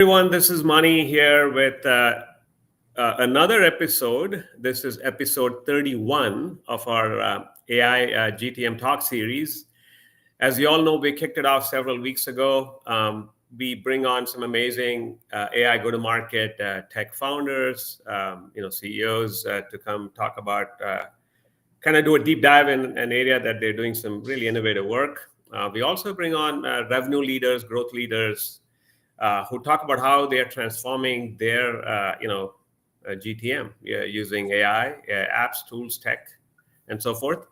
Everyone, this is Mani here with another episode. This is episode 31 of our AI GTM talk series. As you all know, we kicked it off several weeks ago. We bring on some amazing AI go-to-market tech founders, CEOs to come talk about, kind of do a deep dive in an area that they're doing some really innovative work. We also bring on revenue leaders, growth leaders, who talk about how they are transforming their, GTM using AI, apps, tools, tech, and so forth.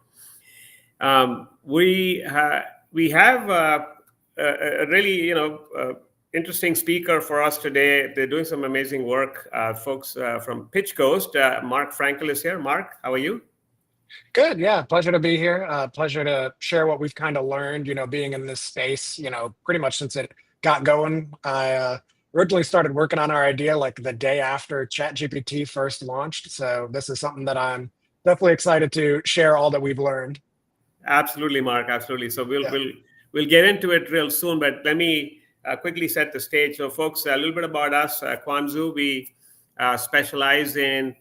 We have a really, interesting speaker for us today. They're doing some amazing work. Folks from Pitch Coast. Mark Frankel is here. Mark, how are you? Good. Yeah. Pleasure to be here. Pleasure to share what we've kind of learned, being in this space, pretty much since it got going. I originally started working on our idea like the day after ChatGPT first launched. So this is something that I'm definitely excited to share all that we've learned. Absolutely, Mark. Absolutely. So Yeah. we'll get into it real soon, but let me quickly set the stage. So, folks, a little bit about us. Quanzu, we specialize in.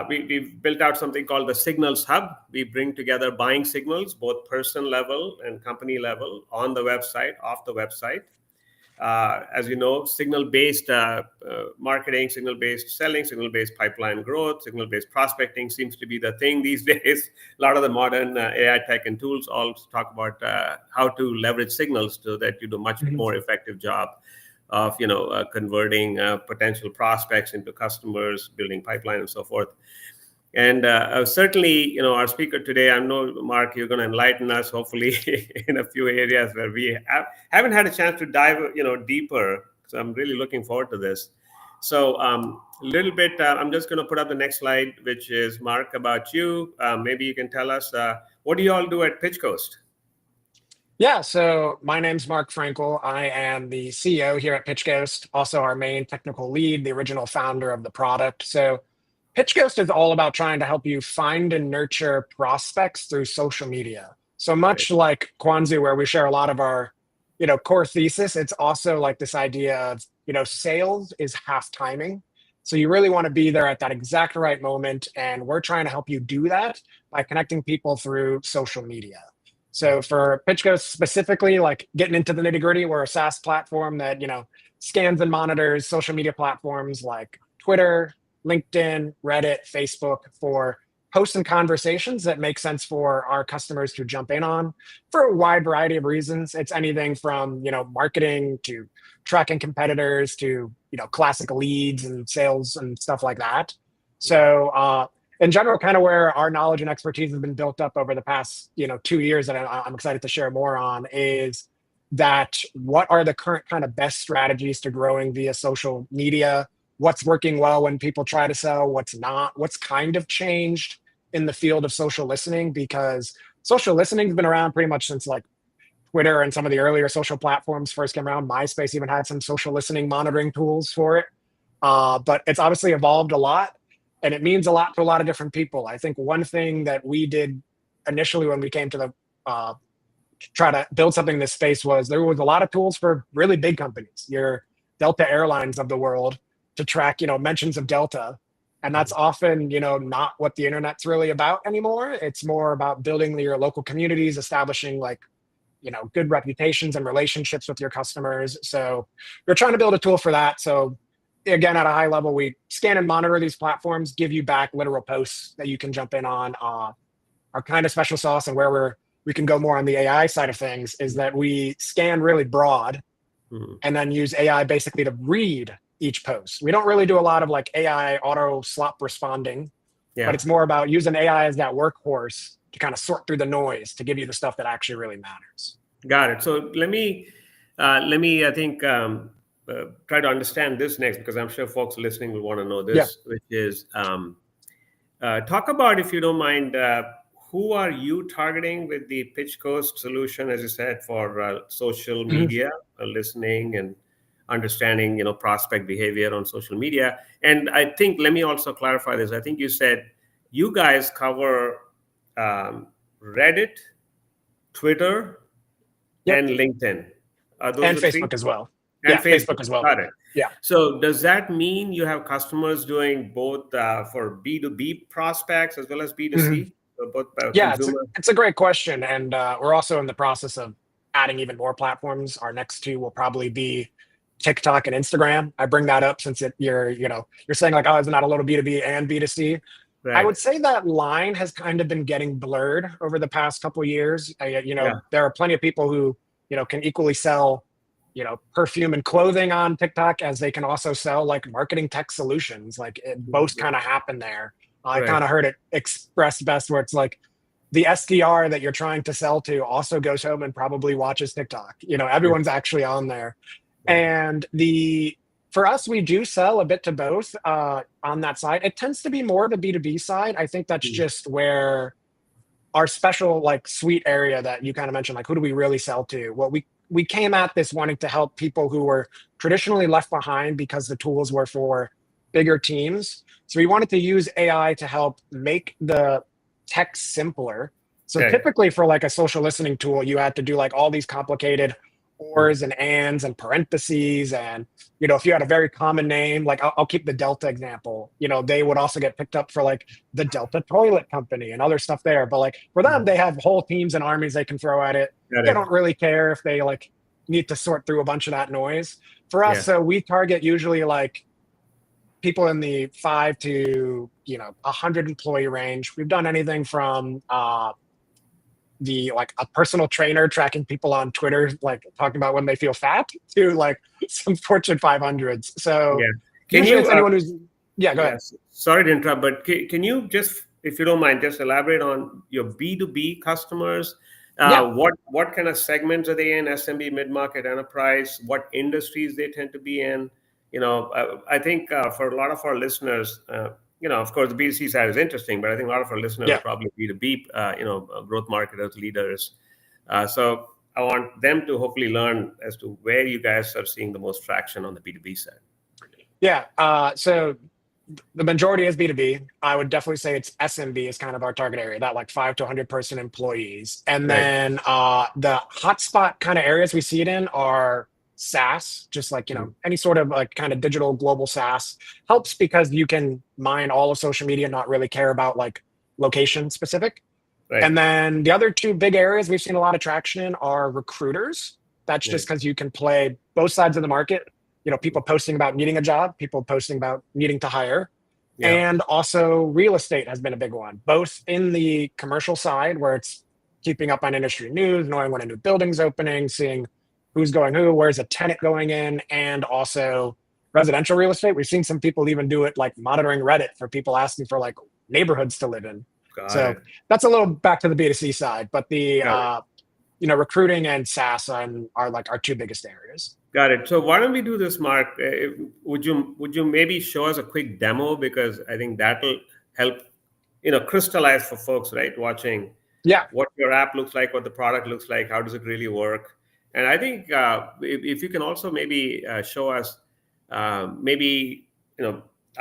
We've built out something called the Signals Hub. We bring together buying signals, both person level and company level, on the website, off the website. As you know, signal-based marketing, signal-based selling, signal-based pipeline growth, signal-based prospecting seems to be the thing these days. A lot of the modern AI tech and tools all talk about how to leverage signals so that you do a much more effective job of converting potential prospects into customers, building pipeline, and so forth. And certainly, our speaker today, I know, Mark, you're going to enlighten us, hopefully, in a few areas where we haven't had a chance to dive, deeper. So I'm really looking forward to this. So a little bit, I'm just going to put up the next slide, which is, Mark, about you. Maybe you can tell us, what do you all do at Pitch Coast? Yeah, so my name's Mark Frankel. I am the CEO here at Pitch Ghost, also our main technical lead, the original founder of the product. So Pitch Ghost is all about trying to help you find and nurture prospects through social media. So much like Quanzu, where we share a lot of our, core thesis, it's also like this idea of, sales is half timing. So you really want to be there at that exact right moment. And we're trying to help you do that by connecting people through social media. So for Pitch Ghost specifically, like getting into the nitty gritty, we're a SaaS platform that, scans and monitors social media platforms like Twitter, LinkedIn, Reddit, Facebook for posts and conversations that make sense for our customers to jump in on for a wide variety of reasons. It's anything from, marketing to tracking competitors to, classic leads and sales and stuff like that. So in general, kind of where our knowledge and expertise has been built up over the past, 2 years that I'm excited to share more on is that what are the current kind of best strategies to growing via social media? What's working well when people try to sell, what's not, what's kind of changed in the field of social listening, because social listening has been around pretty much since like Twitter and some of the earlier social platforms first came around. MySpace even had some social listening monitoring tools for it. But it's obviously evolved a lot, and it means a lot to a lot of different people. I think one thing that we did initially when we came to the try to build something in this space was there was a lot of tools for really big companies, your Delta Airlines of the world, to track, mentions of Delta. And that's often, not what the internet's really about anymore. It's more about building your local communities, establishing like, good reputations and relationships with your customers. So we're trying to build a tool for that. So again, at a high level, we scan and monitor these platforms, give you back literal posts that you can jump in on. Our kind of special sauce and where we can go more on the AI side of things is that we scan really broad and then use AI basically to read each post. We don't really do a lot of like AI auto slop responding, but it's more about using AI as that workhorse to kind of sort through the noise to give you the stuff that actually really matters. Got it. So let me, I think, try to understand this next, because I'm sure folks listening will want to know this, which is talk about, if you don't mind, who are you targeting with the Pitch Coast solution, as you said, for social media listening and understanding, prospect behavior on social media. And I think, let me also clarify this. I think you said you guys cover Reddit, Twitter, and LinkedIn. And Facebook as well. And Yeah, Facebook. Facebook as well. Got it. Yeah. So does that mean you have customers doing both for B2B prospects as well as Mhm. B2C, so both Yeah, consumer? it's a great question, and we're also in the process of adding even more platforms. Our next two will probably be TikTok and Instagram. I bring that up since you're saying like, oh, isn't that a little B2B and B2C? I Right. would say that line has kind of been getting blurred over the past couple of years. Yeah. There are plenty of people who, can equally sell, perfume and clothing on TikTok as they can also sell like marketing tech solutions. Like both kind of happen there. I Right. kind of heard it expressed best where it's like the SDR that you're trying to sell to also goes home and probably watches TikTok. Everyone's Yes. actually on there. Yeah. And for us, we do sell a bit to both on that side. It tends to be more the B2B side. I think that's Mm. just where our special like suite area that you kind of mentioned, like who do we really sell to? Well, we came at this wanting to help people who were traditionally left behind because the tools were for bigger teams. So we wanted to use AI to help make the tech simpler. So Okay. typically for like a social listening tool, you had to do like all these complicated ors and ands and parentheses. And, if you had a very common name, like I'll keep the Delta example, they would also get picked up for like the Delta Toilet Company and other stuff there. But like for them, they have whole teams and armies they can throw at it. Got They it. don't really care if they like need to sort through a bunch of that noise. For us, Yeah. so we target usually like people in the 5 to 100 employee range. We've done anything from the like a personal trainer tracking people on Twitter, like talking about when they feel fat, to like some Fortune 500s. So Yeah. Can usually you it's anyone who's yeah, go ahead. yes, sorry to interrupt, but can you just, if you don't mind, just elaborate on your B2B customers? Yeah. What kind of segments are they in? SMB, mid-market, enterprise? What industries they tend to be in? I think for a lot of our listeners, of course, the B2C side is interesting, but I think a lot of our listeners are Yeah. probably B2B, growth marketers, leaders. So I want them to hopefully learn as to where you guys are seeing the most traction on the B2B side. Yeah. So the majority is B2B. I would definitely say it's SMB is kind of our target area, that like 5 to 100 person employees. And Right. then the hotspot kind of areas we see it in are SaaS, just like, any sort of like kind of digital global SaaS helps because you can mine all of social media, not really care about like location specific. Right. And then the other two big areas we've seen a lot of traction in are recruiters. That's just because you can play both sides of the market. People posting about needing a job, people posting about needing to hire. Yeah. And also real estate has been a big one, both in the commercial side where it's keeping up on industry news, knowing when a new building's opening, seeing who's going who, where's a tenant going in, and also residential real estate. We've seen some people even do it like monitoring Reddit for people asking for like neighborhoods to live in. Got So it. that's a little back to the B2C side, but the Got it. recruiting and SaaS are like our two biggest areas. Got it. So why don't we do this, Mark? Would you maybe show us a quick demo, because I think that'll help crystallize for folks, right, watching Yeah. what your app looks like, what the product looks like, how does it really work. And I think if you can also maybe show us maybe I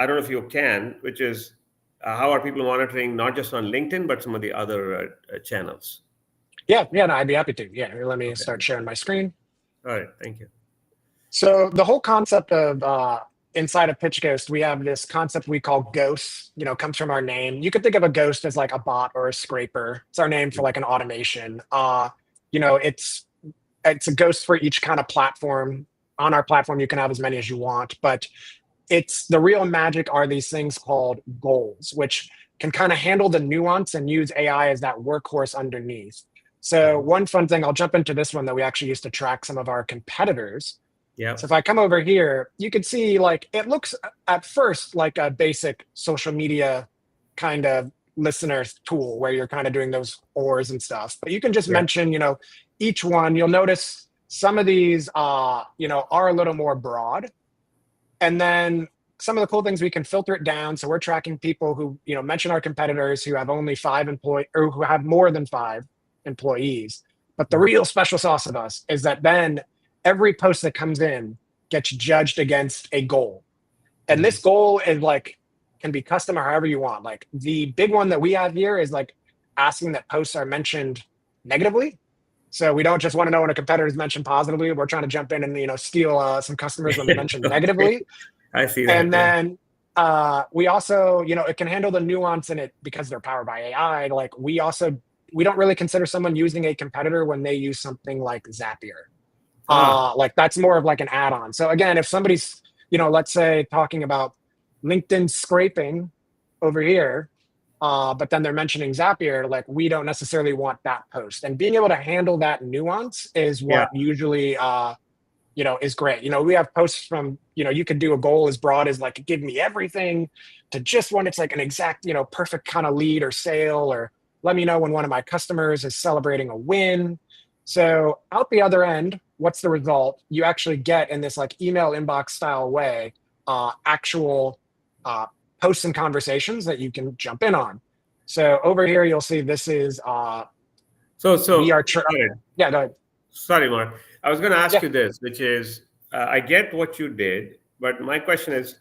don't know if you can, which is how are people monitoring not just on LinkedIn but some of the other channels. Yeah, no, I'd be happy to. Yeah, here, let me Okay. start sharing my screen. All right, thank you. So the whole concept of inside of PitchGhost, we have this concept we call ghosts, comes from our name. You could think of a ghost as like a bot or a scraper. It's our name for like an automation. It's a ghost for each kind of platform. On our platform, you can have as many as you want, but it's the real magic are these things called goals, which can kind of handle the nuance and use AI as that workhorse underneath. So one fun thing, I'll jump into this one that we actually used to track some of our competitors. Yeah. So if I come over here, you can see like it looks at first like a basic social media kind of listener tool where you're kind of doing those ors and stuff. But you can just mention, each one. You'll notice some of these, are a little more broad. And then some of the cool things, we can filter it down. So we're tracking people who, mention our competitors who have only 5 employees or who have more than 5 employees. But the real special sauce of us is that then every post that comes in gets judged against a goal. And this goal is like, can be custom or however you want. Like the big one that we have here is like asking that posts are mentioned negatively. So we don't just want to know when a competitor is mentioned positively. We're trying to jump in and steal some customers when they're mentioned Okay. negatively. I see that. And Yeah. then we also, it can handle the nuance in it because they're powered by AI. Like we don't really consider someone using a competitor when they use something like Zapier. Like that's more of like an add-on. So again, if somebody's, let's say talking about LinkedIn scraping over here, but then they're mentioning Zapier, like we don't necessarily want that post. And being able to handle that nuance is Yeah. what usually is great. We have posts from, you could do a goal as broad as like, give me everything, to just when it's like an exact, perfect kind of lead or sale, or let me know when one of my customers is celebrating a win. So out the other end, what's the result? You actually get in this like email inbox style way, actual posts and conversations that you can jump in on. So over here, you'll see this is, So, we are, got it. yeah, go ahead. Sorry, Mark. I was going to ask Yeah. you this, which is, I get what you did, but my question is,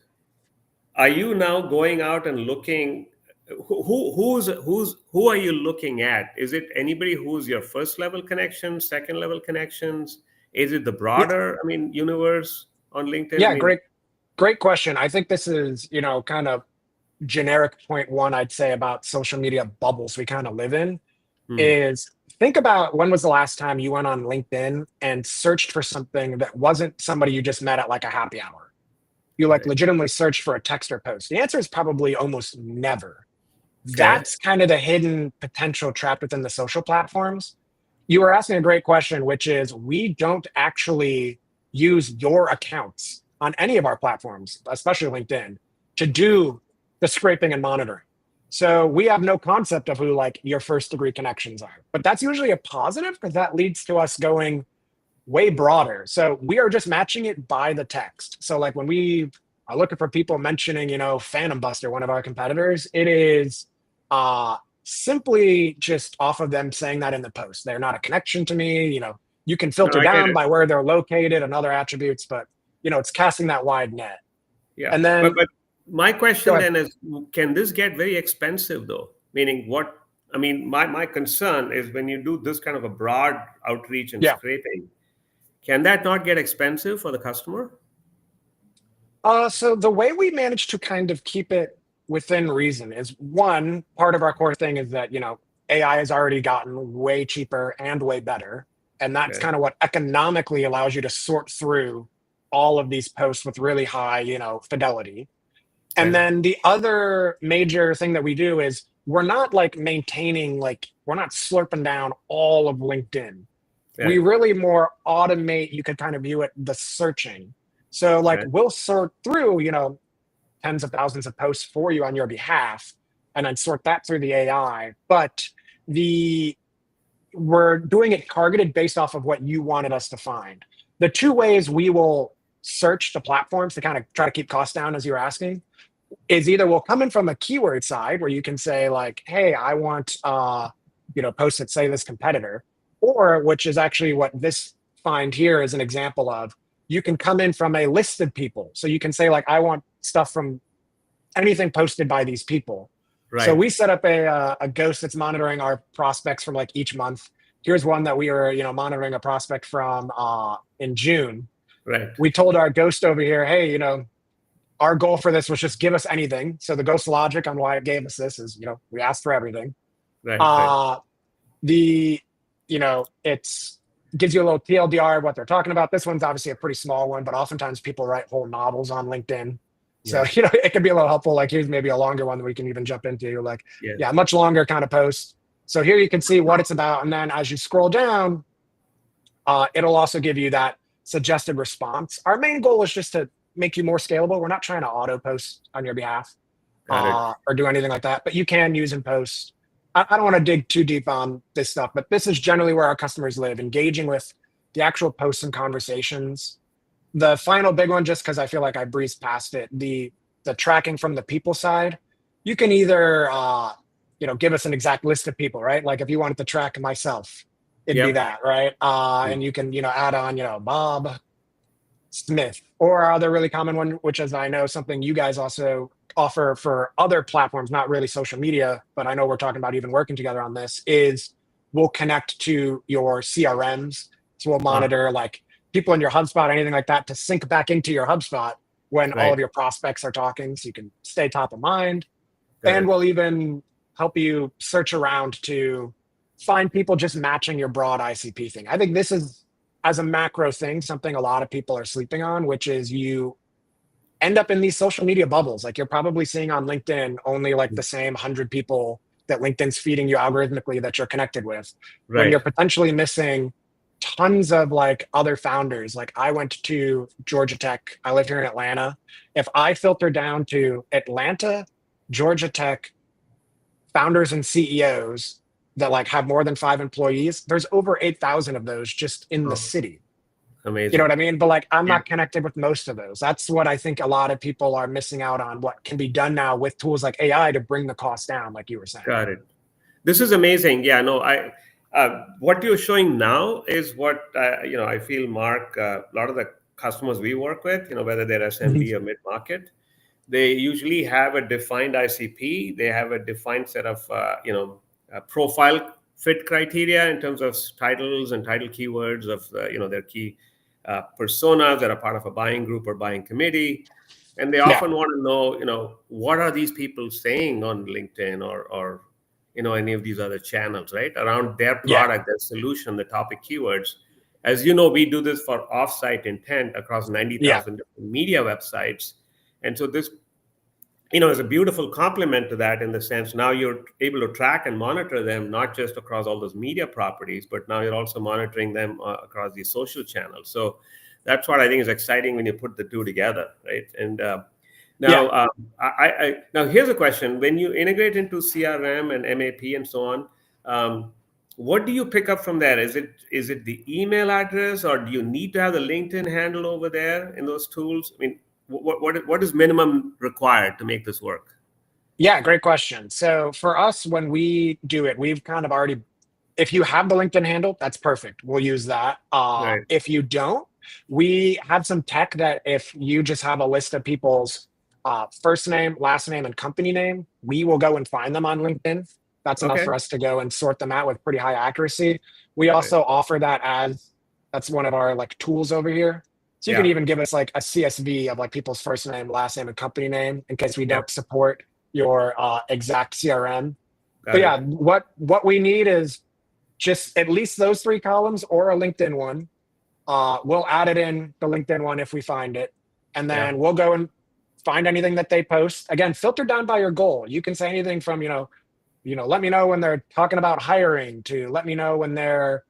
are you now going out and looking? Who are you looking at? Is it anybody who's your first level connections, second level connections? Is it the broader, universe on LinkedIn? Yeah, great question. I think this is, kind of generic point one I'd say about social media bubbles we kind of live in Hmm, is think about when was the last time you went on LinkedIn and searched for something that wasn't somebody you just met at like a happy hour. You like right. legitimately searched for a text or post. The answer is probably almost never. Okay. That's kind of the hidden potential trapped within the social platforms. You were asking a great question, which is we don't actually use your accounts on any of our platforms, especially LinkedIn, to do the scraping and monitoring. So we have no concept of who like your first degree connections are. But that's usually a positive because that leads to us going way broader. So we are just matching it by the text. So like when we are looking for people mentioning, Phantom Buster, one of our competitors, it is uh simply just off of them saying that in the post. They're not a connection to me. You can No, filter I get down it. by where they're located and other attributes, but it's casting that wide net. Yeah. And But then my go question ahead. then is, can this get very expensive though? Meaning what? My concern is when you do this kind of a broad outreach and Yeah. scraping, can that not get expensive for the customer? So the way we manage to kind of keep it within reason is one part of our core thing is that, AI has already gotten way cheaper and way better. And that's Okay. kind of what economically allows you to sort through all of these posts with really high, fidelity. And Okay. then the other major thing that we do is we're not like maintaining, like, we're not slurping down all of LinkedIn. We Okay. really more automate, you could kind of view it, the searching. So like Okay. we'll sort through, tens of thousands of posts for you on your behalf and then sort that through the AI. But the we're doing it targeted based off of what you wanted us to find. The two ways we will search the platforms to kind of try to keep costs down, as you were asking, is either we'll come in from a keyword side where you can say like, hey, I want posts that say this competitor, or which is actually what this find here is an example of, you can come in from a listed people. So you can say like, I want stuff from anything posted by these people. So Right. we set up a ghost that's monitoring our prospects from like each month. Here's one that we were monitoring a prospect from in June. Right. We told our ghost over here, hey, our goal for this was just give us anything. So the ghost logic on why it gave us this is, we asked for everything. Right. Right. Uh, the, it's gives you a little TLDR of what they're talking about. This one's obviously a pretty small one, but oftentimes people write whole novels on LinkedIn. So, Yeah. it can be a little helpful. Like here's maybe a longer one that we can even jump into. Like, Yeah. yeah, much longer kind of post. So here you can see what it's about. And then as you scroll down, it'll also give you that suggested response. Our main goal is just to make you more scalable. We're not trying to auto post on your behalf Got it. or do anything like that, but you can use and post. I don't want to dig too deep on this stuff, but this is generally where our customers live, engaging with the actual posts and conversations. The final big one, just because I feel like I breezed past it, the tracking from the people side. You can either give us an exact list of people, right? Like if you wanted to track myself, it'd be Yep. that, right? And you can add on Bob Smith, or other really common one, which is I know something you guys also offer for other platforms, not really social media, but I know we're talking about even working together on this, is we'll connect to your CRMs. So we'll monitor like people in your HubSpot, anything like that, to sync back into your HubSpot when all Right. of your prospects are talking, so you can stay top of mind. Got And it. we'll even help you search around to find people just matching your broad ICP thing. I think this is, as a macro thing, something a lot of people are sleeping on, which is you end up in these social media bubbles. Like you're probably seeing on LinkedIn only like the same 100 people that LinkedIn's feeding you algorithmically that you're connected with, when Right. you're potentially missing tons of like other founders. Like I went to Georgia Tech. I live here in Atlanta. If I filter down to Atlanta, Georgia Tech founders and CEOs that like have more than 5 employees, there's over 8,000 of those just in the Oh, city. You know amazing. what I mean? But like, I'm Yeah. not connected with most of those. That's what I think a lot of people are missing out on, what can be done now with tools like AI to bring the cost down, like you were saying. Got it. This is amazing. Yeah, no, what you're showing now is what, I feel, Mark, a lot of the customers we work with, whether they're Mhm. SMB or mid-market, they usually have a defined ICP. They have a defined set of, profile fit criteria in terms of titles and title keywords of, their key personas that are part of a buying group or buying committee. And they Yeah. often want to know, what are these people saying on LinkedIn or any of these other channels, right? Around their Yeah. product, their solution, the topic keywords. As you know, we do this for offsite intent across Yeah. 90,000 different media websites. And so this, is a beautiful complement to that, in the sense now you're able to track and monitor them, not just across all those media properties, but now you're also monitoring them across these social channels. So that's what I think is exciting when you put the two together, right? And Yeah. now, now here's a question: when you integrate into CRM and MAP and so on, what do you pick up from there? Is it the email address, or do you need to have the LinkedIn handle over there in those tools? I mean, what is minimum required to make this work? Yeah. Great question. So for us, when we do it, we've kind of already, if you have the LinkedIn handle, that's perfect. We'll use that. Right. If you don't, we have some tech that if you just have a list of people's first name, last name, and company name, we will go and find them on LinkedIn. That's enough Okay. for us to go and sort them out with pretty high accuracy. We Right. also offer that as, that's one of our like tools over here. So you can Yeah. even give us like a CSV of like people's first name, last name, and company name in case we Yeah. don't support your exact CRM. But Got yeah, it. what we need is just at least those 3 columns or a LinkedIn one. We'll add it in the LinkedIn one if we find it. And Yeah. then we'll go and find anything that they post. Again, filter down by your goal. You can say anything from, let me know when they're talking about hiring, to let me know when they're,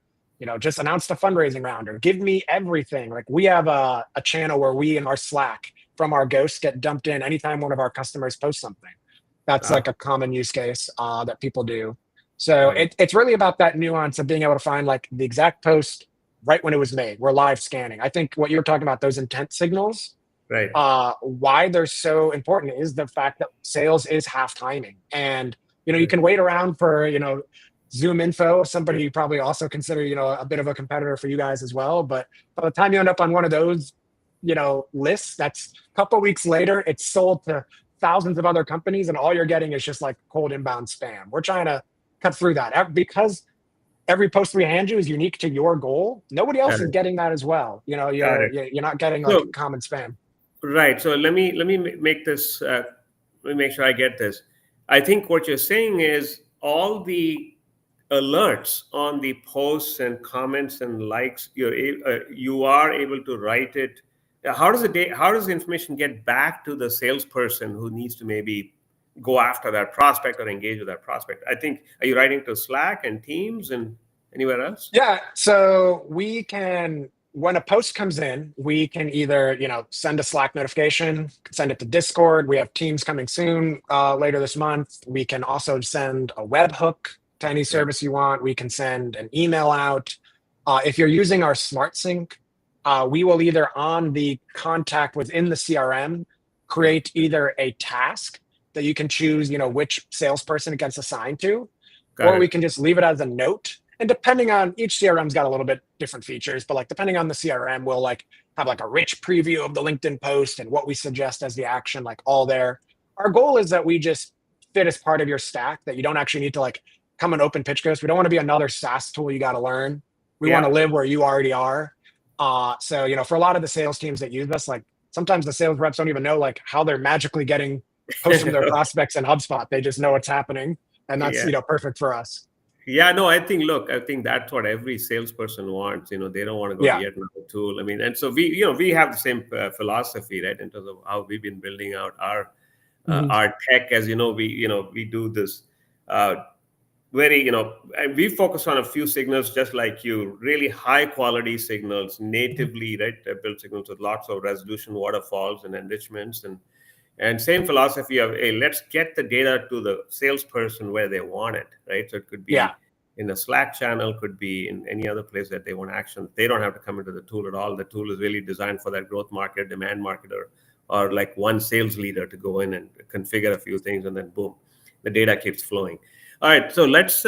just announced a fundraising round, or give me everything. Like we have a channel where we in our Slack from our ghosts get dumped in anytime one of our customers posts something. That's like Ah, a common use case that people do. So got it. it's really about that nuance of being able to find like the exact post right when it was made. We're live scanning. I think what you were talking about, those intent signals, Right. why they're so important is the fact that sales is half timing. And, you Right. can wait around for, Zoom Info, somebody you probably also consider, a bit of a competitor for you guys as well. But by the time you end up on one of those, lists, that's a couple weeks later, it's sold to thousands of other companies, and all you're getting is just like cold inbound spam. We're trying to cut through that because every post we hand you is unique to your goal. Nobody else Got is it. getting that as well. Got You're it. you're not getting like So, common spam. right. So let me make this. Let me make sure I get this. I think what you're saying is all the alerts on the posts and comments and likes, you are able to write it. How does the information get back to the salesperson who needs to maybe go after that prospect or engage with that prospect? I think, are you writing to Slack and Teams and anywhere else? Yeah. So we can, when a post comes in, we can either, send a Slack notification, send it to Discord. We have Teams coming soon, later this month. We can also send a webhook to any Yeah. service you want. We can send an email out. If you're using our Smart Sync, we will either on the contact within the CRM Yeah. create either a task that you can choose, which salesperson it gets assigned to, Got or we it. can just leave it as a note. And depending on each CRM's got a little bit different features, but like depending on the CRM, we'll like have like a rich preview of the LinkedIn post and what we suggest as the action, like all there. Our goal is that we just fit as part of your stack, that you don't actually need to like come and open Pitch Ghost. We don't want to be another SaaS tool you got to learn. We Yeah. want to live where you already are. So, for a lot of the sales teams that use us, like sometimes the sales reps don't even know like how they're magically getting posts from their prospects in HubSpot. They just know what's happening. And that's, Yeah. perfect for us. Yeah, no, I think that's what every salesperson wants. They don't want to go to Yeah. yet another tool. I mean, and so we have the same philosophy, right, in terms of how we've been building out our tech. As we do this very, and we focus on a few signals, just like you, really high quality signals, natively, right, built signals with lots of resolution, waterfalls, and enrichments, and same philosophy of, hey, let's get the data to the salesperson where they want it, right? So it could be in a Slack channel, could be in any other place that they want action. They don't have to come into the tool at all. The tool is really designed for that growth market, demand marketer, or like one sales leader to go in and configure a few things, and then boom, the data keeps flowing. All right, so let's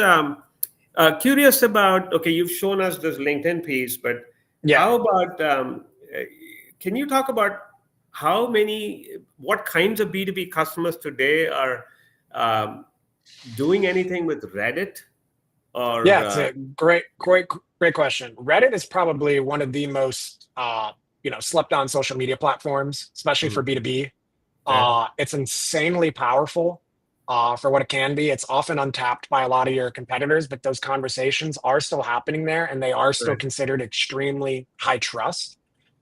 curious about, okay, you've shown us this LinkedIn piece, but how about can you talk about what kinds of B2B customers today are doing anything with Reddit? Or it's a great question. Reddit is probably one of the most slept on social media platforms, especially for B2B. It's insanely powerful for what it can be. It's often untapped by a lot of your competitors, but those conversations are still happening there, and they are still considered extremely high trust.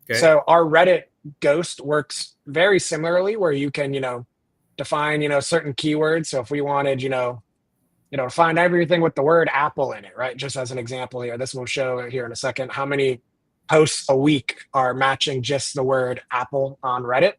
Okay. So our Reddit Ghost works very similarly, where you can, define, certain keywords. So if we wanted, to find everything with the word Apple in it, right? Just as an example here, this will show here in a second how many posts a week are matching just the word Apple on Reddit.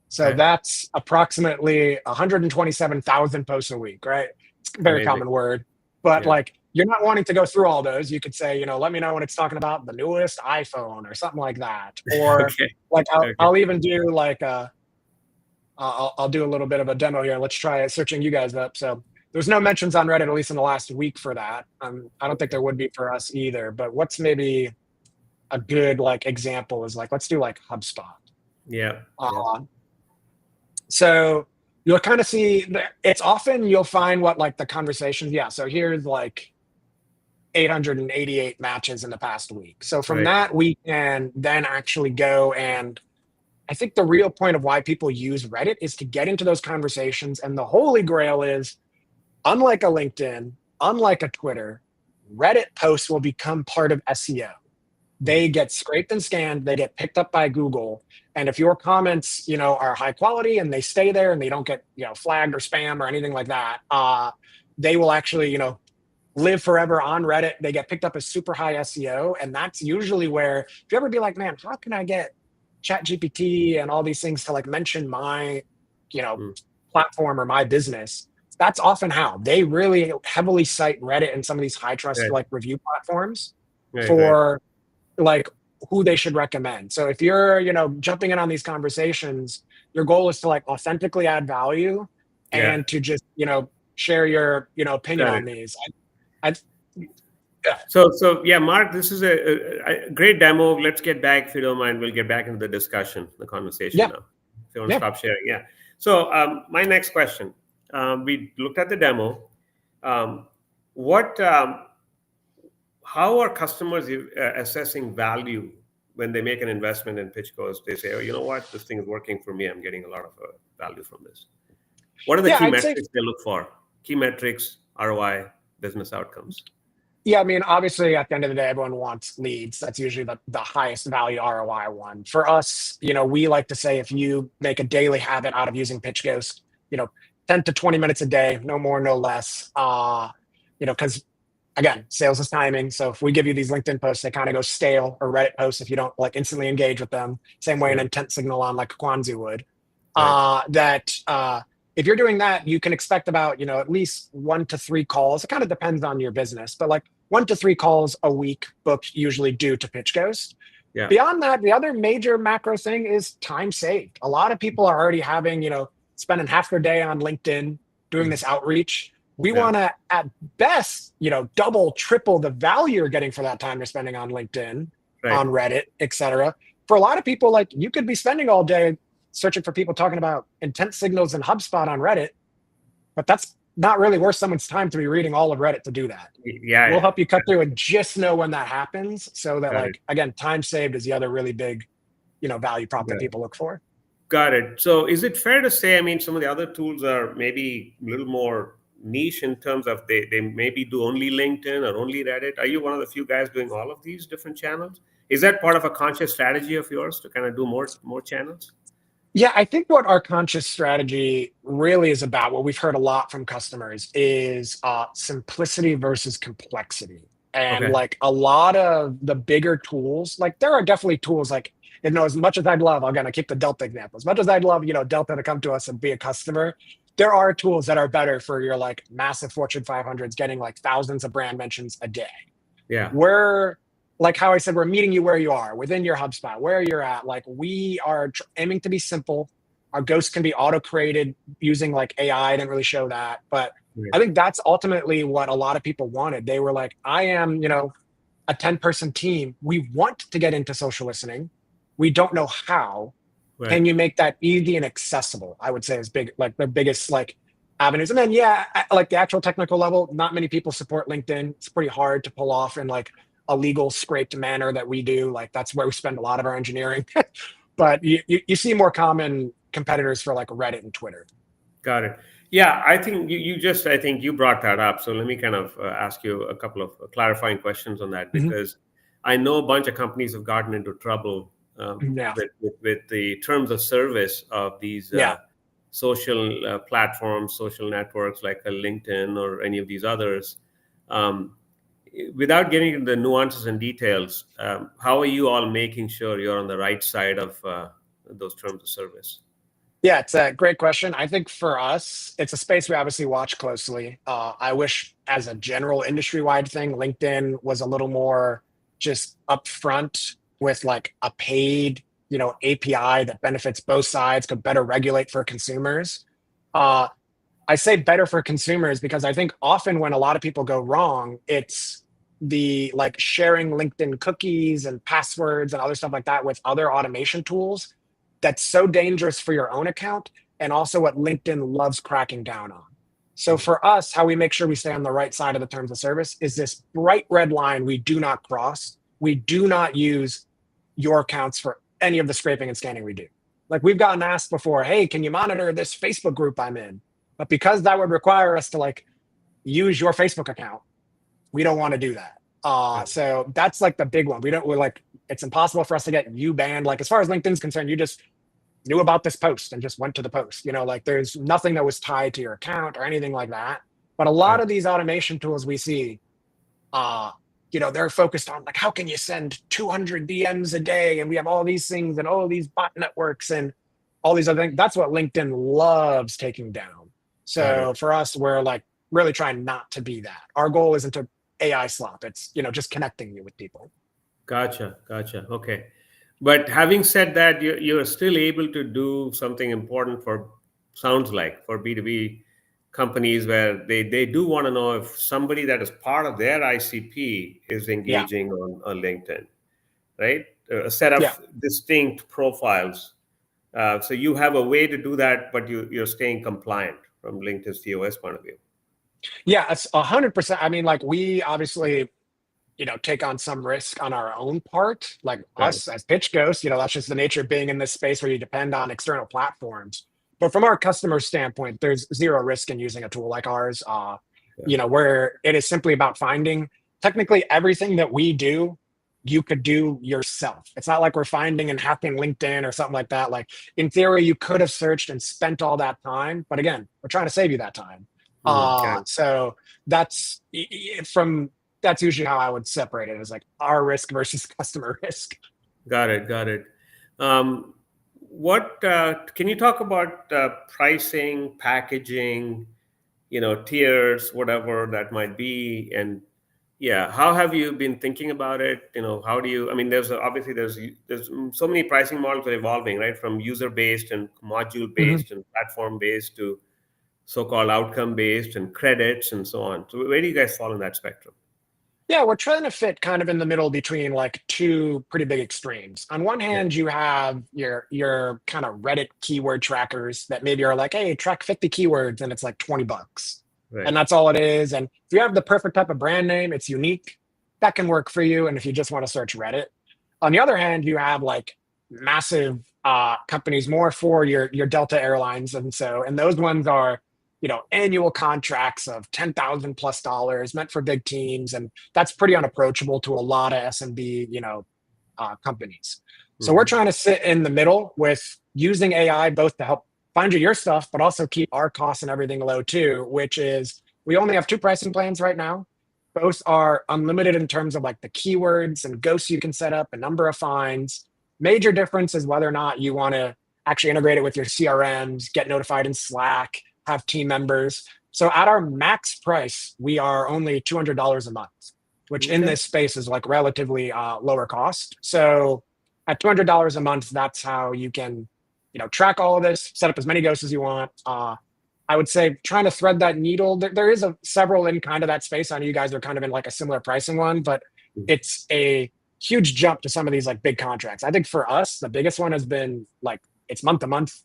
So that's approximately 127,000 posts a week, right? It's a very common word, but like, you're not wanting to go through all those. You could say, let me know when it's talking about the newest iPhone or something like that. Or I'll even do like I'll do a little bit of a demo here. Let's try searching you guys up. So there's no mentions on Reddit, at least in the last week, for that. I don't think there would be for us either. But what's maybe a good like example is like, let's do like HubSpot. So you'll kind of see it's often you'll find what like the conversations. So here's like 888 matches in the past week. So from that, we can then actually go, and I think the real point of why people use Reddit is to get into those conversations. And the holy grail is, unlike a LinkedIn, unlike a Twitter, Reddit posts will become part of SEO. They get scraped and scanned, they get picked up by Google. And if your comments, are high quality and they stay there and they don't get, flagged or spam or anything like that, they will actually, live forever on Reddit. They get picked up as super high SEO. And that's usually where, if you ever be like, man, how can I get ChatGPT and all these things to like mention my, platform or my business? That's often how they really heavily cite Reddit and some of these high trust like review platforms for like who they should recommend. So if you're, jumping in on these conversations, your goal is to like authentically add value and to just, share your, opinion on these. So Mark, this is a great demo. Let's get back, if you don't mind. We'll get back into the discussion, the conversation now. If you want to stop sharing, So my next question: we looked at the demo. How are customers assessing value when they make an investment in Pitch Ghost? They say, "Oh, you know what? This thing is working for me. I'm getting a lot of value from this." What are the key metrics they look for? Key metrics, ROI, business outcomes. Yeah, I mean, obviously, at the end of the day, everyone wants leads. That's usually the highest value ROI one. For us, we like to say if you make a daily habit out of using Pitch Ghost, 10 to 20 minutes a day, no more, no less. Because again, sales is timing. So if we give you these LinkedIn posts, they kind of go stale, or Reddit posts if you don't like instantly engage with them. Same way an intent signal on like Kwanzaa would. If you're doing that, you can expect about, at least 1 to 3 calls. It kind of depends on your business, but like 1 to 3 calls a week booked usually due to Pitch Ghost. Beyond that, the other major macro thing is time saved. A lot of people are already having, spending half their day on LinkedIn doing this outreach. We want to, at best, double, triple the value you're getting for that time you're spending on LinkedIn, on Reddit, etc. For a lot of people, like, you could be spending all day searching for people talking about intent signals and HubSpot on Reddit, but that's not really worth someone's time to be reading all of Reddit to do that. Yeah, We'll yeah. help you cut through and just know when that happens, so that, Got it. like, again, time saved is the other really big, value prop that Got it. people look for. Got it. So is it fair to say, I mean, some of the other tools are maybe a little more niche in terms of they maybe do only LinkedIn or only Reddit? Are you one of the few guys doing all of these different channels? Is that part of a conscious strategy of yours to kind of do more channels? Yeah, I think what our conscious strategy really is about, what we've heard a lot from customers, is simplicity versus complexity. And Okay. like a lot of the bigger tools, like there are definitely tools like, as much as I'd love, I'm gonna keep the Delta example. As much as I'd love, Delta to come to us and be a customer, there are tools that are better for your like massive Fortune 500s getting like thousands of brand mentions a day. Yeah. We're, like how I said, we're meeting you where you are within your HubSpot, where you're at. Like we are aiming to be simple. Our ghosts can be auto created using like AI. I didn't really show that, but Right. I think that's ultimately what a lot of people wanted. They were like, I am, a 10-person team. We want to get into social listening. We don't know how. Right. Can you make that easy and accessible? I would say is big, like the biggest like avenues. And then, yeah, like the actual technical level, not many people support LinkedIn. It's pretty hard to pull off in like a legal scraped manner that we do. Like that's where we spend a lot of our engineering. But you see more common competitors for like Reddit and Twitter. Got it. Yeah, I think I think you brought that up. So let me kind of ask you a couple of clarifying questions on that, Mhm. because I know a bunch of companies have gotten into trouble Yeah, with the terms of service of these yeah. social platforms, social networks like a LinkedIn or any of these others. Um, Without getting into the nuances and details, how are you all making sure you're on the right side of those terms of service? Yeah, it's a great question. I think for us, it's a space we obviously watch closely. I wish, as a general industry wide thing, LinkedIn was a little more just upfront with like a paid, API that benefits both sides, could better regulate for consumers. Uh, I say better for consumers because I think often when a lot of people go wrong, it's the like sharing LinkedIn cookies and passwords and other stuff like that with other automation tools that's so dangerous for your own account, and also what LinkedIn loves cracking down on. So Mhm. for us, how we make sure we stay on the right side of the terms of service is this bright red line we do not cross. We do not use your accounts for any of the scraping and scanning we do. Like we've gotten asked before, hey, can you monitor this Facebook group I'm in? But because that would require us to like use your Facebook account, we don't want to do that. So that's like the big one. We're like, it's impossible for us to get you banned. Like as far as LinkedIn's concerned, you just knew about this post and just went to the post. Like there's nothing that was tied to your account or anything like that. But a lot Right. of these automation tools we see, uh, they're focused on like how can you send 200 DMs a day, and we have all these things and all these bot networks and all these other things. That's what LinkedIn loves taking down. Got it. So for us, we're like really trying not to be that. Our goal isn't to AI slop. It's just connecting you with people. Gotcha. Gotcha. Okay. But having said that, you're still able to do something important for, sounds like, for B2B companies where they do want to know if somebody that is part of their ICP is Yeah, engaging on LinkedIn, right? A set yeah. of distinct profiles. So you have a way to do that, but you're staying compliant from LinkedIn's TOS point of view. Yeah, it's 100%. I mean, like we obviously, take on some risk on our own part, like Right. us as pitch ghosts, that's just the nature of being in this space where you depend on external platforms. But from our customer standpoint, there's zero risk in using a tool like ours, Yeah. where it is simply about finding technically everything that we do, you could do yourself. It's not like we're finding and hacking LinkedIn or something like that. Like in theory, you could have searched and spent all that time. But again, we're trying to save you that time. Got it. So that's from that's usually how I would separate it, as like our risk versus customer risk. Got it. Got it. What can you talk about pricing, packaging, tiers, whatever that might be, and yeah, how have you been thinking about it? How do you? I mean, obviously there's so many pricing models are evolving, right? From user based and module Mhm. based and platform based to so-called outcome based and credits and so on. So where do you guys fall in that spectrum? Yeah, we're trying to fit kind of in the middle between like two pretty big extremes. On one Yeah. hand, you have your kind of Reddit keyword trackers that maybe are like, hey, track 50 keywords and it's like $20. Right. And that's all it is. And if you have the perfect type of brand name, it's unique, that can work for you. And if you just want to search Reddit. On the other hand, you have like massive companies more for your Delta Airlines. And those ones are, annual contracts of $10,000+ meant for big teams. And that's pretty unapproachable to a lot of SMB, companies. So we're trying to sit in the middle with using AI both to help find you your stuff, but also keep our costs and everything low too, which is we only have two pricing plans right now. Both are unlimited in terms of like the keywords and ghosts you can set up, a number of finds. Major difference is whether or not you want to actually integrate it with your CRMs, get notified in Slack, have team members. So at our max price, we are only $200 a month, which in this space is like relatively lower cost. So at $200 a month, that's how you can, track all of this, set up as many ghosts as you want. I would say trying to thread that needle. There is several in kind of that space. I know you guys are kind of in like a similar pricing one, but it's a huge jump to some of these like big contracts. I think for us, the biggest one has been like it's month to month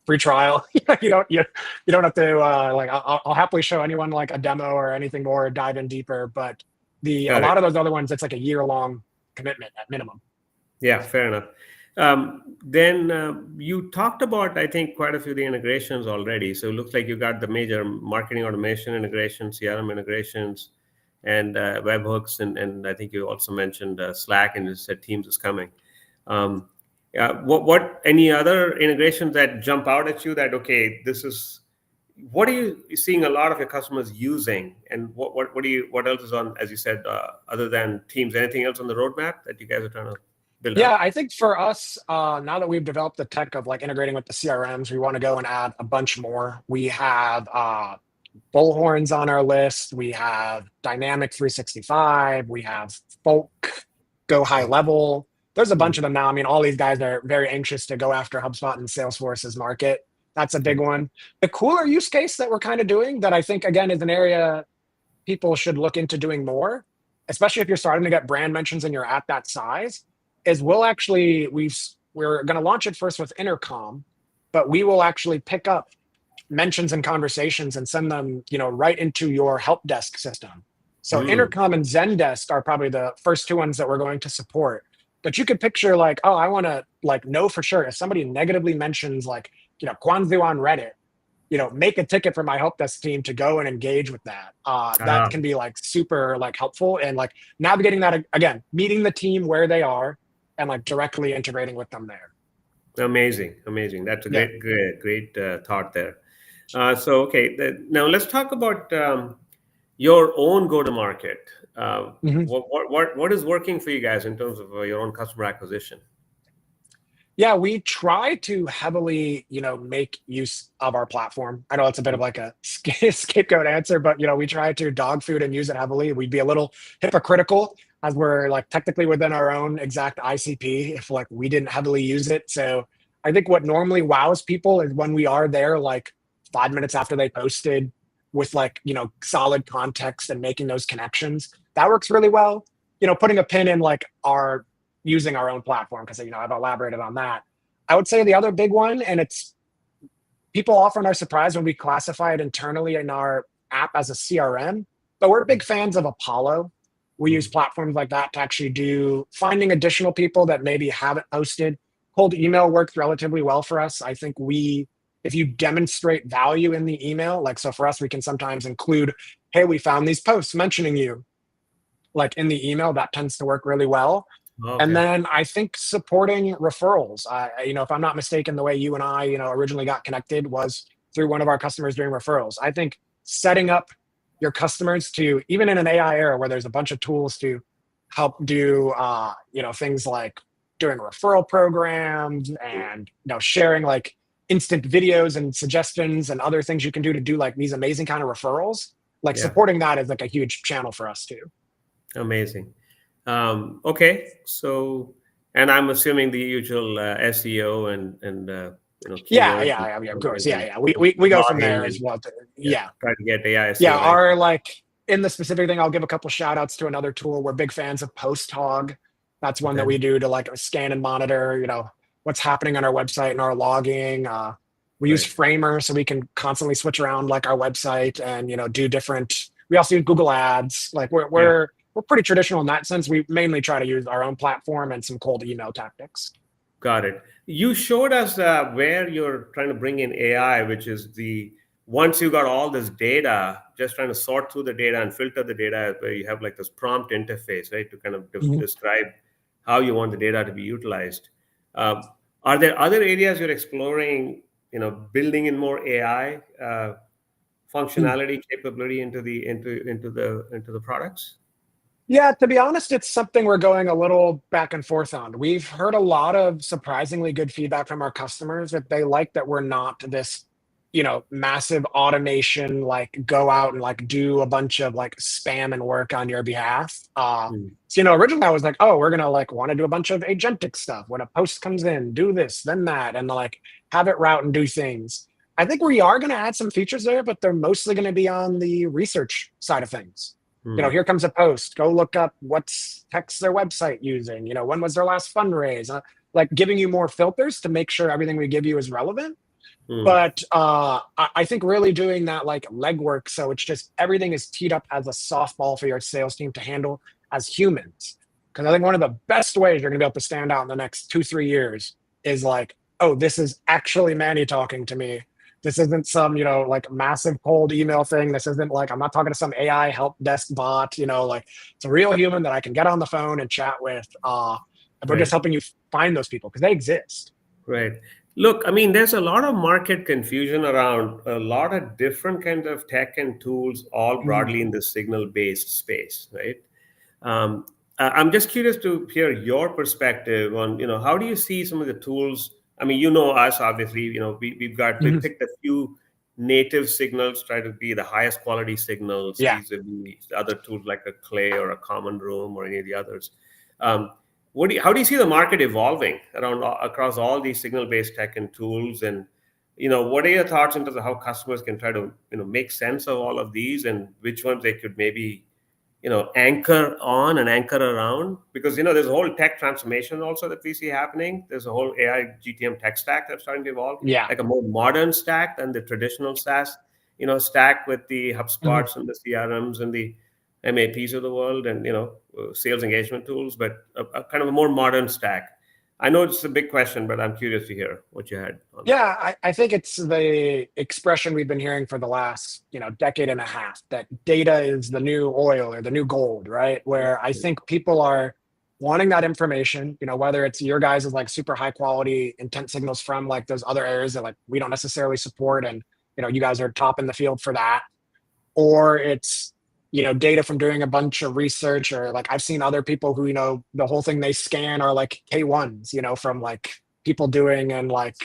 free trial. you don't have to like I'll happily show anyone like a demo or anything more, dive in deeper. But a lot of those other ones, it's like a year-long commitment at minimum. Yeah, fair enough. Then you talked about, I think, quite a few of the integrations already. So it looks like you got the major marketing automation integrations, CRM integrations, and webhooks, and I think you also mentioned Slack, and you said Teams is coming. What any other integrations that jump out at you that what are you seeing a lot of your customers using, and what else is on, as you said, other than Teams? Anything else on the roadmap that you guys are trying to build Yeah, out? I think for us, now that we've developed the tech of like integrating with the CRMs, we want to go and add a bunch more. We have Bullhorns on our list. We have Dynamic 365. We have Folk, Go High Level. There's a bunch of them now. I mean, all these guys are very anxious to go after HubSpot and Salesforce's market. That's a big one. The cooler use case that we're kind of doing that I think, again, is an area people should look into doing more, especially if you're starting to get brand mentions and you're at that size, is we're going to launch it first with Intercom, but we will actually pick up mentions and conversations and send them, right into your help desk system. So Intercom and Zendesk are probably the first two ones that we're going to support. But you could picture like, oh, I want to like know for sure if somebody negatively mentions like, Kwanzaa on Reddit, make a ticket for my help desk team to go and engage with that. That can be like super like helpful and like navigating that again, meeting the team where they are and like directly integrating with them there. Amazing. That's a great thought there. Now let's talk about your own go-to-market. What is working for you guys in terms of your own customer acquisition? Yeah, we try to heavily, make use of our platform. I know it's a bit of like a scapegoat answer, but we try to dog food and use it heavily. We'd be a little hypocritical as we're like technically within our own exact ICP if like we didn't heavily use it. So I think what normally wows people is when we are there like 5 minutes after they posted with like, solid context and making those connections. That works really well. Putting a pin in like using our own platform, because I've elaborated on that. I would say the other big one, and it's people often are surprised when we classify it internally in our app as a CRM, but we're big fans of Apollo. We use platforms like that to actually do finding additional people that maybe haven't posted. Cold email works relatively well for us. I think if you demonstrate value in the email, like, so for us, we can sometimes include, hey, we found these posts mentioning you, like in the email, that tends to work really well. Okay. And then I think supporting referrals. If I'm not mistaken, the way you and I, originally got connected was through one of our customers doing referrals. I think setting up your customers to, even in an AI era where there's a bunch of tools to help do, things like doing referral programs and, sharing like instant videos and suggestions and other things you can do to do like these amazing kind of referrals, like supporting that is like a huge channel for us too. Amazing. Okay, so, and I'm assuming the usual SEO and of course, we go from there as well. Try to get AI. Yeah, our like in the specific thing, I'll give a couple shout outs to another tool. We're big fans of PostHog. That's one that we do to like scan and monitor, what's happening on our website and our logging. We use Framer so we can constantly switch around like our website and do different. We also use Google Ads. Like Yeah. we're pretty traditional in that sense. We mainly try to use our own platform and some cold email tactics. Got it. You showed us where you're trying to bring in AI, which is once you got all this data, just trying to sort through the data and filter the data, where you have like this prompt interface, right, to kind of Mhm. describe how you want the data to be utilized. Are there other areas you're exploring, building in more AI functionality capability into the products? Yeah, to be honest, it's something we're going a little back and forth on. We've heard a lot of surprisingly good feedback from our customers that they like that we're not this, massive automation, like go out and like do a bunch of like spam and work on your behalf. Mm. So, originally I was like, oh, we're gonna like want to do a bunch of agentic stuff. When a post comes in, do this, then that, and like have it route and do things. I think we are gonna add some features there, but they're mostly gonna be on the research side of things. Mm. Here comes a post. Go look up what's text their website using. When was their last fundraise? Like giving you more filters to make sure everything we give you is relevant. Mm. But I think really doing that like legwork, so it's just everything is teed up as a softball for your sales team to handle as humans. Because I think one of the best ways you're going to be able to stand out in the next 2-3 years is like, oh, this is actually Manny talking to me. This isn't some, like massive cold email thing. This isn't like, I'm not talking to some AI help desk bot, like it's a real human that I can get on the phone and chat with. And we're just Right. helping you find those people because they exist. Right. Look, I mean, there's a lot of market confusion around a lot of different kinds of tech and tools, all Mhm. broadly in the signal-based space, right? I'm just curious to hear your perspective on, how do you see some of the tools? I mean, us, obviously, we Mhm. picked a few native signals, try to be the highest quality signals, Yeah. vis-a-vis other tools like a Clay or a Common Room or any of the others. Um, how do you see the market evolving across all these signal-based tech and tools? And what are your thoughts in terms of how customers can try to make sense of all of these and which ones they could maybe anchor on and anchor around? Because there's a whole tech transformation also that we see happening. There's a whole AI GTM tech stack that's starting to evolve, Yeah. like a more modern stack than the traditional SaaS stack with the Mhm. HubSpots and the CRMs and the MAPs of the world and sales engagement tools, but a kind of a more modern stack. I know it's a big question, but I'm curious to hear what you had on that. Yeah, I think it's the expression we've been hearing for the last, decade and a half, that data is the new oil or the new gold, right? Where I think people are wanting that information, whether it's your guys' is like super high quality intent signals from like those other areas that like we don't necessarily support and you guys are top in the field for that, or it's data from doing a bunch of research, or like I've seen other people who the whole thing they scan are like K1s from like people doing and like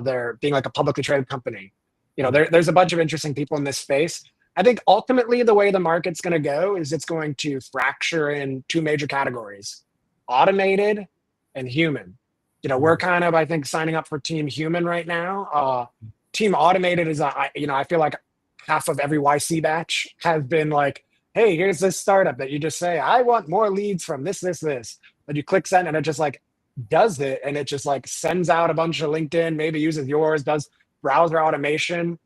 they're being like a publicly traded company. There's a bunch of interesting people in this space. I think ultimately the way the market's going to go is it's going to fracture in two major categories: automated and human. We're kind of, I think, signing up for team human right now. Team automated is I feel like half of every YC batch has been like, hey, here's this startup that you just say, I want more leads from this. But you click send and it just like does it. And it just like sends out a bunch of LinkedIn, maybe uses yours, does browser automation.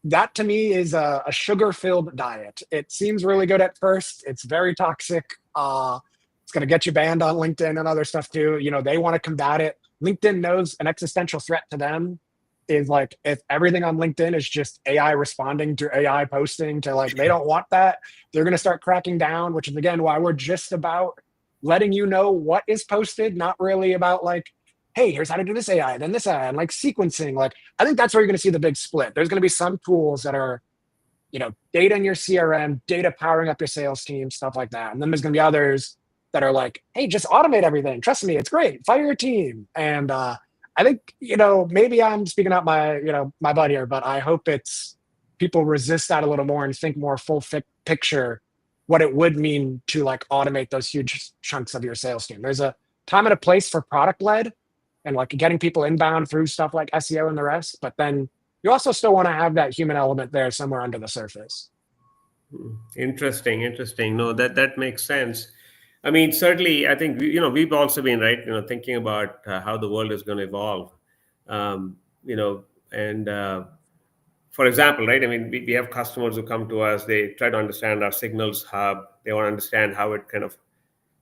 That to me is a sugar-filled diet. It seems really good at first. It's very toxic. It's going to get you banned on LinkedIn and other stuff too. They want to combat it. LinkedIn knows an existential threat to them is like if everything on LinkedIn is just AI responding to AI posting to like, they don't want that. They're going to start cracking down, which is again why we're just about letting you know what is posted, not really about like, hey, here's how to do this AI, then this AI, and like sequencing. Like, I think that's where you're going to see the big split. There's going to be some tools that are, data in your CRM, data powering up your sales team, stuff like that. And then there's going to be others that are like, hey, just automate everything. Trust me, it's great. Fire your team. And I think, maybe I'm speaking out my butt here, but I hope it's people resist that a little more and think more full picture what it would mean to like automate those huge chunks of your sales team. There's a time and a place for product led and like getting people inbound through stuff like SEO and the rest, but then you also still want to have that human element there somewhere under the surface. Interesting. No, that makes sense. I mean, certainly, I think we've also been right, thinking about how the world is going to evolve. Um, you know, And for example, right? I mean, we have customers who come to us. They try to understand our signals hub. They want to understand how it kind of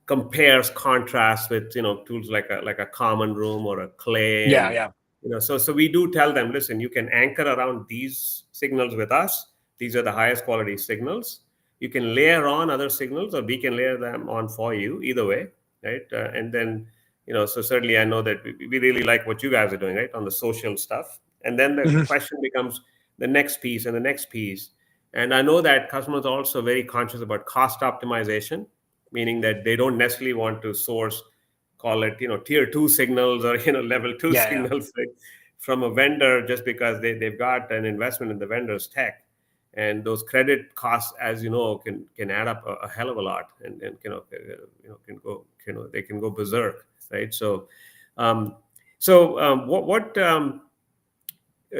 compares, contrasts with tools like a common room or a clay. Yeah, And yeah. so we do tell them, listen, you can anchor around these signals with us. These are the highest quality signals. You can layer on other signals, or we can layer them on for you, either way, right? And then so certainly I know that we really like what you guys are doing, right, on the social stuff. And then the Mhm. question becomes the next piece and the next piece. And I know that customers are also very conscious about cost optimization, meaning that they don't necessarily want to source, call it tier 2 signals, or level 2 Yeah, yeah. signals, right, from a vendor, just because they've got an investment in the vendor's tech. And those credit costs, as you know, can add up a hell of a lot, and can go they can go berserk, right? So what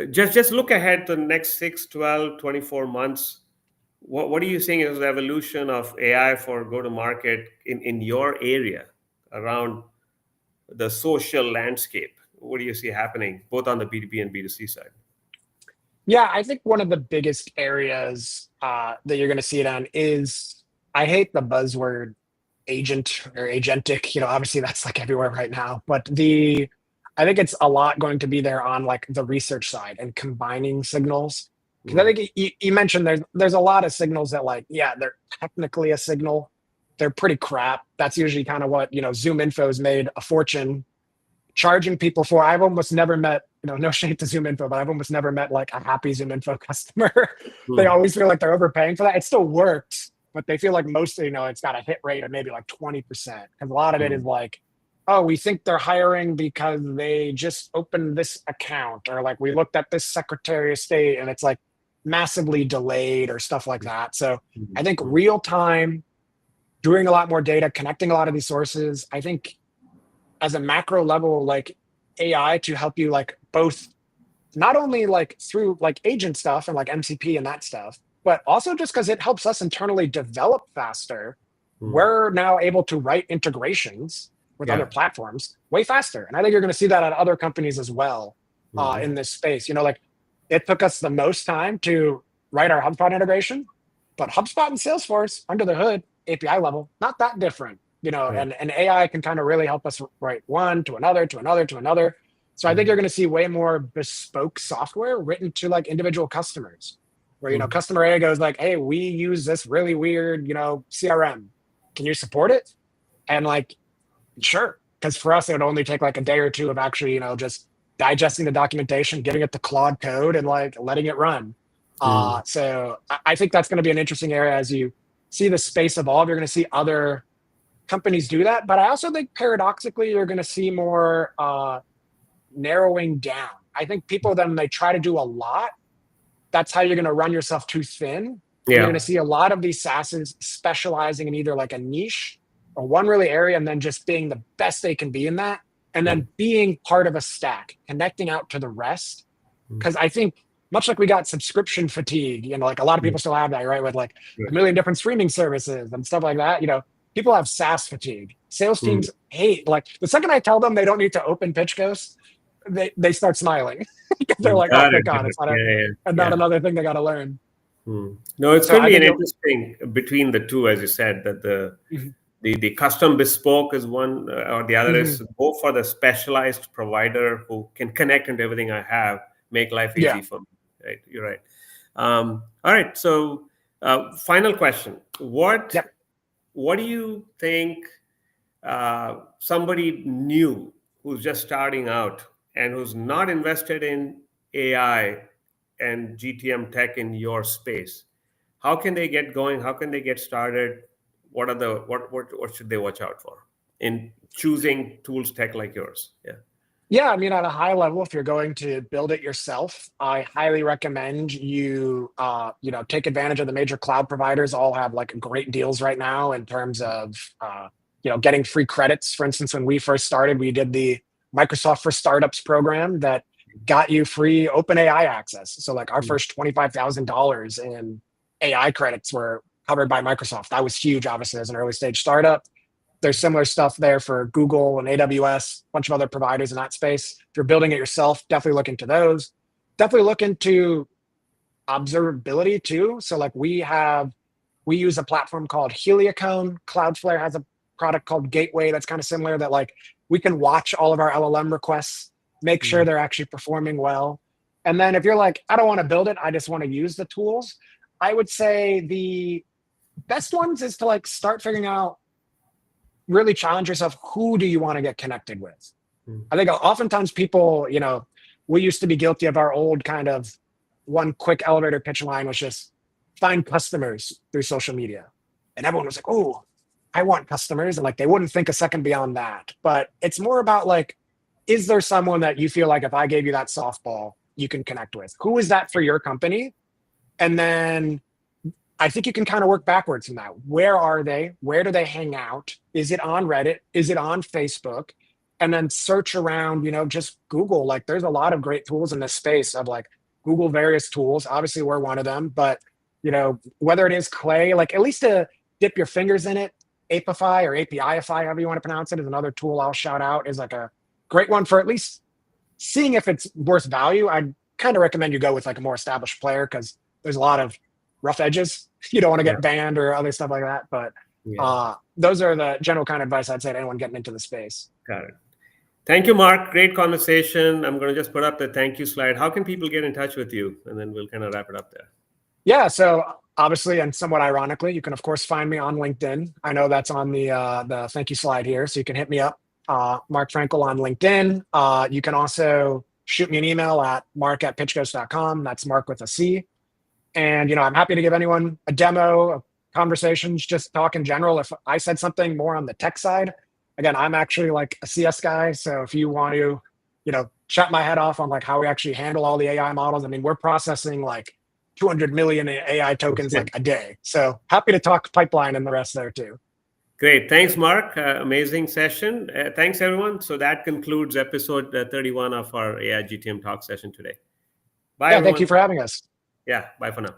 just look ahead to the next 6, 12, 24 months. What are you seeing as the evolution of AI for go to market in your area around the social landscape? What do you see happening both on the B2B and B2C side? Yeah, I think one of the biggest areas that you're going to see it on is, I hate the buzzword agent or agentic. Obviously that's like everywhere right now, but I think it's a lot going to be there on like the research side and combining signals. Because I Mm, think you mentioned there's a lot of signals that, like, yeah, they're technically a signal. They're pretty crap. That's usually kind of what, Zoom Info's made a fortune charging people for. I've almost never met, no shade to Zoom Info, but I've almost never met like a happy Zoom Info customer. They mm, always feel like they're overpaying for that. It still works, but they feel like mostly, it's got a hit rate of maybe like 20%. And a lot of it is mm, like, oh, we think they're hiring because they just opened this account, or like we looked at this Secretary of State and it's like massively delayed or stuff like that. So I mm, think mm. real time, doing a lot more data, connecting a lot of these sources. I think as a macro level, like AI to help you like both, not only like through like agent stuff and like MCP and that stuff, but also just because it helps us internally develop faster. Mm. We're now able to write integrations with other Yeah. platforms way faster. And I think you're going to see that at other companies as well Mhm. in this space. Like it took us the most time to write our HubSpot integration, but HubSpot and Salesforce under the hood, API level, not that different. Right. And AI can kind of really help us write one to another, to another, to another. So I think you're Mhm. going to see way more bespoke software written to like individual customers, where, Mhm. customer A goes like, hey, we use this really weird, CRM. Can you support it? And like, sure. Because for us, it would only take like a day or two of actually, just digesting the documentation, giving it the Claude code and like letting it run. Mm. So I think that's going to be an interesting area as you see the space evolve. You're going to see other companies do that. But I also think paradoxically, you're going to see more narrowing down. I think people then they try to do a lot. That's how you're going to run yourself too thin. And you're going Yeah. to see a lot of these SaaSes specializing in either like a niche or one really area, and then just being the best they can be in that. And Yeah. then being part of a stack, connecting out to the rest. Mm. Because I think much like we got subscription fatigue, like a lot of Mm. people still have that, right? With like a Right. million different streaming services and stuff like that. People have SaaS fatigue. Sales Mm. teams hate, like the second I tell them they don't need to open pitch ghosts, they start smiling. Because they're like, oh, Got it. thank God, Got it. it's not Yeah. Yeah. not Yeah. another thing they got to learn. Mm. No, it's So going to I be an think you'll. interesting between the two, as you said, that Mhm, the custom bespoke is one, or the other mhm. is go for the specialized provider who can connect into everything I have, make life Yeah. easy for me. Right. You're right. All right. So, final question: Yep. What do you think somebody new who's just starting out and who's not invested in AI and GTM tech in your space? How can they get going? How can they get started? What are the what should they watch out for in choosing tools tech like yours? Yeah. Yeah, I mean, at a high level, if you're going to build it yourself, I highly recommend you, take advantage of the major cloud providers. All have like great deals right now in terms of, getting free credits. For instance, when we first started, we did the Microsoft for Startups program that got you free OpenAI access. So like our Mm, first $25,000 in AI credits were covered by Microsoft. That was huge, obviously, as an early stage startup. There's similar stuff there for Google and AWS, a bunch of other providers in that space. If you're building it yourself, definitely look into those. definitely look into observability too. So like we use a platform called Heliacone. Cloudflare has a product called Gateway that's kind of similar, that like we can watch all of our LLM requests, make sure they're actually performing well. And then if you're like, I don't want to build it, I just want to use the tools, I would say the best ones is to like start figuring out, really challenge yourself, who do you want to get connected with? I think oftentimes people, we used to be guilty of our old kind of one quick elevator pitch line was just find customers through social media. And everyone was like, oh, I want customers. And like, they wouldn't think a second beyond that. But it's more about like, is there someone that you feel like if I gave you that softball, you can connect with? Who is that for your company? And then I think you can kind of work backwards from that. Where are they? Where do they hang out? Is it on Reddit? Is it on Facebook? And then search around, just Google. Like there's a lot of great tools in this space of like Google various tools. Obviously we're one of them, but whether it is Clay, like at least to dip your fingers in it, Apify or APIify, however you want to pronounce it, is another tool I'll shout out, is like a great one for at least seeing if it's worth value. I'd kind of recommend you go with like a more established player because there's a lot of rough edges. You don't want to get banned or other stuff like that. But those are the general kind of advice I'd say to anyone getting into the space. Got it. Thank you, Mark. Great conversation. I'm going to just put up the thank you slide. How can people get in touch with you? And then we'll kind of wrap it up there. Yeah, so obviously, and somewhat ironically, you can of course find me on LinkedIn. I know that's on the thank you slide here, so you can hit me up, Mark Frankel on LinkedIn. You can also shoot me an email at mark@pitchghost.com. That's Mark with a C. And I'm happy to give anyone a demo, conversations, just talk in general. If I said something more on the tech side, again, I'm actually like a CS guy. So if you want to, chat my head off on like how we actually handle all the AI models, I mean, we're processing like 200 million AI tokens like a day. So happy to talk pipeline and the rest there too. Great. Thanks, Mark. Amazing session. Thanks, everyone. So that concludes episode 31 of our AI GTM talk session today. Bye, everyone. Thank you for having us. Yeah, bye for now.